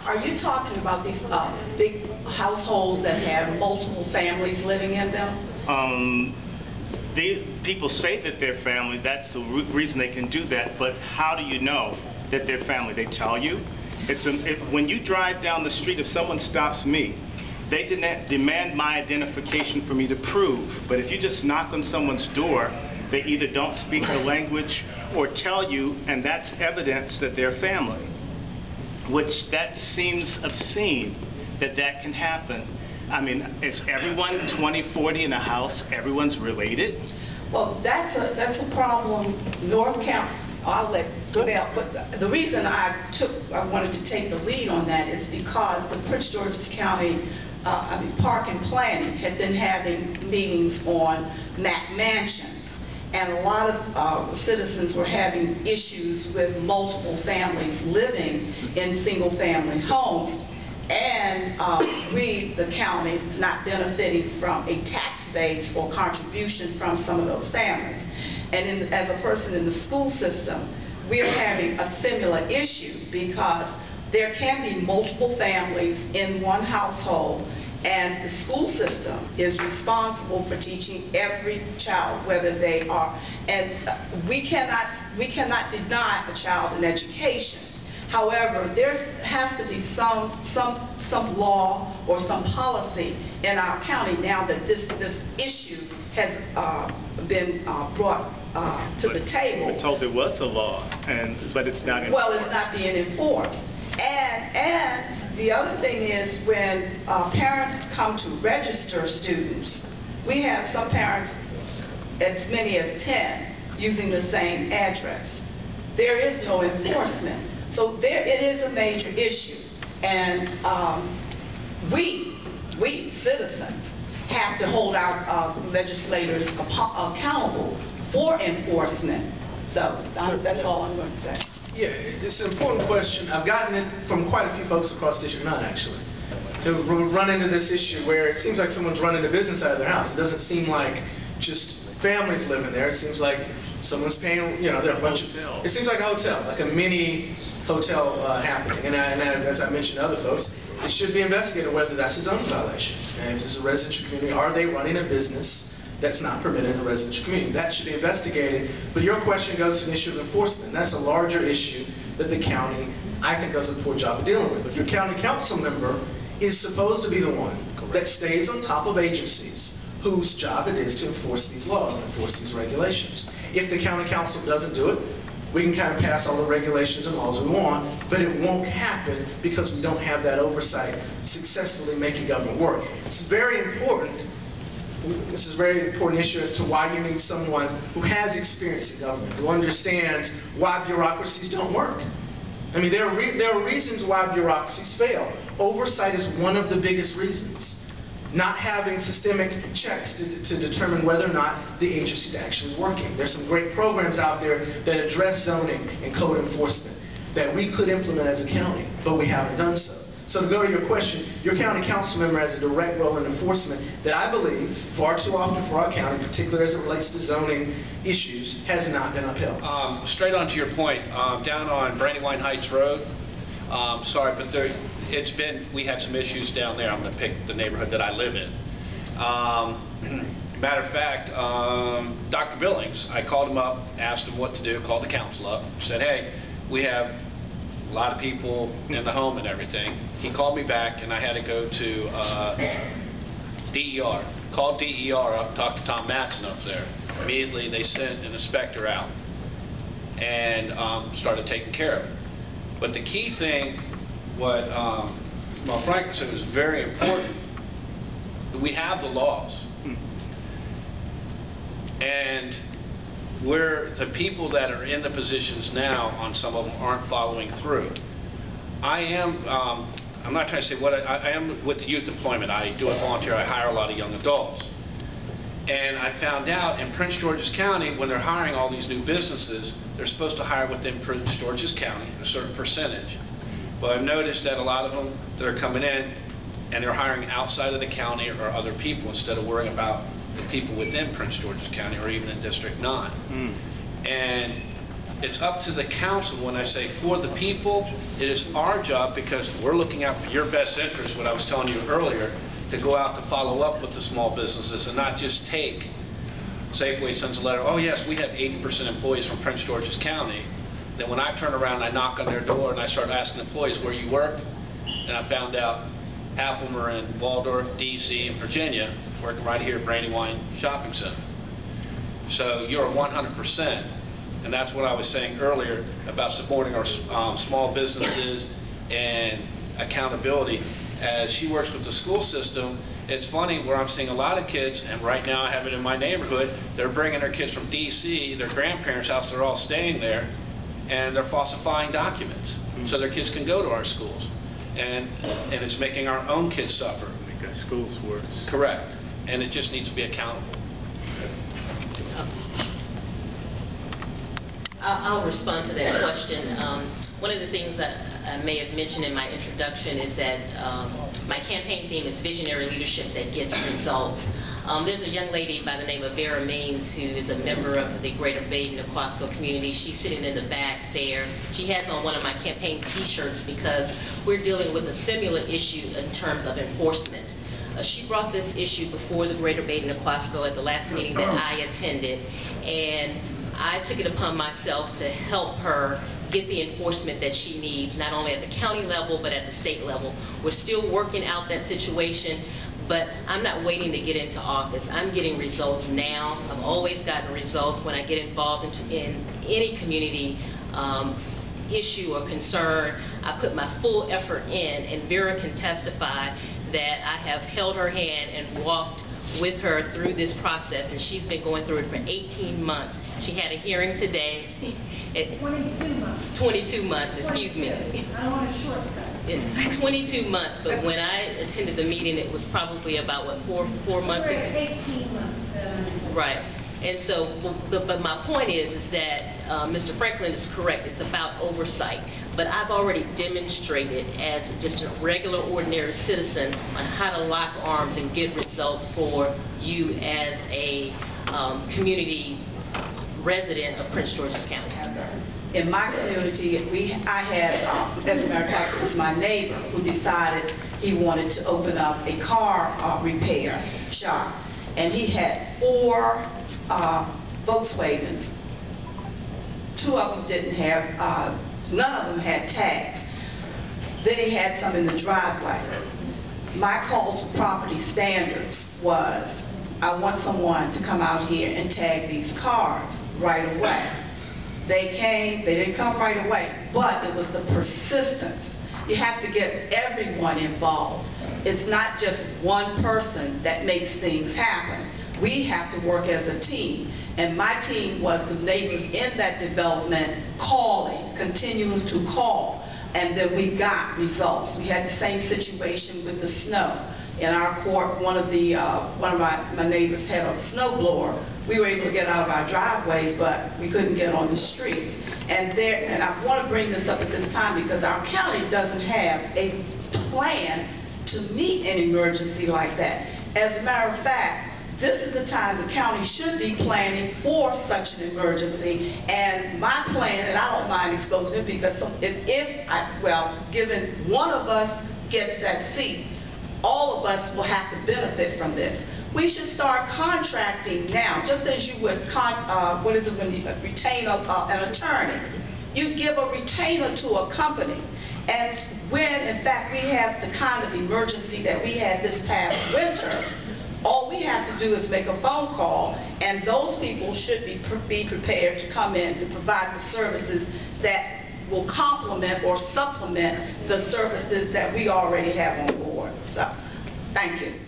Are you talking about these big households that have multiple families living in them? People say that they're family. That's the reason they can do that. But how do you know that they're family? They tell you. When you drive down the street, if someone stops me, they demand my identification for me to prove. But if you just knock on someone's door, they either don't speak the language or tell you, and that's evidence that they're family. Which that seems obscene that can happen. I mean, is everyone 20, 40 in a house, everyone's related? Well, that's a problem. North County, I'll let Mel, but the reason I wanted to take the lead on that is because the Prince George's County Park and Planning had been having meetings on Mack Mansions, and a lot of citizens were having issues with multiple families living in single-family homes, and we, the county, not benefiting from a tax base or contribution from some of those families. And as a person in the school system, we are having a similar issue because there can be multiple families in one household, and the school system is responsible for teaching every child, whether they are, and we cannot deny a child an education. However, there has to be some law or some policy in our county now that this issue has been brought to the table. We're told there was a law, but it's not enforced. Well, it's not being enforced. And the other thing is when parents come to register students, we have some parents, as many as 10, using the same address. There is no enforcement. So it is a major issue. And we citizens have to hold our legislators accountable for enforcement. So that's all I'm going to say. Yeah, it's an important question. I've gotten it from quite a few folks across District 9, actually, who run into this issue where it seems like someone's running a business out of their house. It doesn't seem like just families living there. It seems like someone's paying, there are a bunch of... It seems like a hotel, like a mini hotel happening. And as I mentioned to other folks, it should be investigated whether that's a zoning violation. And if it's a residential community, are they running a business that's not permitted in a residential community? That should be investigated. But your question goes to the issue of enforcement. That's a larger issue that the county, I think, does a poor job of dealing with. But your county council member is supposed to be the one that stays on top of agencies whose job it is to enforce these laws and enforce these regulations. If the county council doesn't do it, we can kind of pass all the regulations and laws we want, but it won't happen because we don't have that oversight successfully making government work. This is very important. This is a very important issue as to why you need someone who has experience in government, who understands why bureaucracies don't work. I mean, there are reasons why bureaucracies fail. Oversight is one of the biggest reasons. Not having systemic checks to determine whether or not the agency is actually working. There's some great programs out there that address zoning and code enforcement that we could implement as a county, but we haven't done so. So to go to your question, your county council member has a direct role in enforcement that I believe far too often for our county, particularly as it relates to zoning issues, has not been upheld. Straight on to your point, down on Brandywine Heights Road, sorry, but we had some issues down there. I'm going to pick the neighborhood that I live in. Matter of fact, Dr. Billings, I called him up, asked him what to do, called the council up, said, hey, we have a lot of people in the home and everything. He called me back, and I had to go to DER. Called DER up, talked to Tom Matson up there. Immediately, they sent an inspector out and started taking care of it. But the key thing, what Franklin said is very important. We have the laws, and the people that are in the positions now on some of them aren't following through. I'm not trying to say what I am with the youth employment. I do it volunteer. I hire a lot of young adults. And I found out in Prince George's County, when they're hiring all these new businesses, they're supposed to hire within Prince George's County a certain percentage. But I've noticed that a lot of them that are coming in and they're hiring outside of the county or other people instead of worrying about the people within Prince George's County or even in District 9. And it's up to the council when I say for the people. It is our job, because we're looking out for your best interest, what I was telling you earlier, to go out to follow up with the small businesses and not just take. Safeway sends a letter, oh yes, we have 80% employees from Prince George's County. Then when I turn around and I knock on their door and I start asking employees where you work, and I found out half of them are in Waldorf, D.C., and Virginia, working right here at Brandywine Shopping Center. So you're 100%, and that's what I was saying earlier about supporting our small businesses and accountability. As she works with the school system, it's funny where I'm seeing a lot of kids, and right now I have it in my neighborhood, they're bringing their kids from D.C., their grandparents' house, they're all staying there, and they're falsifying documents so their kids can go to our schools. And it's making our own kids suffer. Make our schools worse. Correct. And it just needs to be accountable. I'll respond to that question. One of the things that I may have mentioned in my introduction is that my campaign theme is visionary leadership that gets results. There's a young lady by the name of Vera Means who is a member of the Greater Baden-Aquasco community. She's sitting in the back there. She has on one of my campaign T-shirts because we're dealing with a similar issue in terms of enforcement. She brought this issue before the Greater Baden-Aquasco at the last meeting that I attended, and I took it upon myself to help her get the enforcement that she needs, not only at the county level, but at the state level. We're still working out that situation, but I'm not waiting to get into office. I'm getting results now. I've always gotten results when I get involved in any community issue or concern. I put my full effort in, and Vera can testify that I have held her hand and walked with her through this process, and she's been going through it for 18 months. She had a hearing today. 22 months. 22 months, excuse me. I don't want to shortcut. 22 months, but when I attended the meeting, it was probably about, what, four months We're ago? at 18 months. Right. And so, but my point is that Mr. Franklin is correct. It's about oversight. But I've already demonstrated as just a regular, ordinary citizen on how to lock arms and get results for you as a community resident of Prince George's County. In my community, I had, as a matter of fact, it was my neighbor who decided he wanted to open up a car repair shop. And he had 4 Volkswagens. 2 of them didn't have, none of them had tags. Then he had some in the driveway. My call to property standards was, I want someone to come out here and tag these cars right away. They came, they didn't come right away, but it was the persistence. You have to get everyone involved. It's not just one person that makes things happen. We have to work as a team. And my team was the neighbors in that development calling, continuing to call, and then we got results. We had the same situation with the snow. In our court, one of my neighbors had a snow blower. We were able to get out of our driveways, but we couldn't get on the streets. And I want to bring this up at this time because our county doesn't have a plan to meet an emergency like that. As a matter of fact, this is the time the county should be planning for such an emergency. And my plan, and I don't mind exposing it because given one of us gets that seat, all of us will have to benefit from this. We should start contracting now, just as you would, when you retain an attorney. You give a retainer to a company. And when, in fact, we have the kind of emergency that we had this past winter, all we have to do is make a phone call, and those people should be prepared to come in and provide the services that will complement or supplement the services that we already have on board. So, thank you.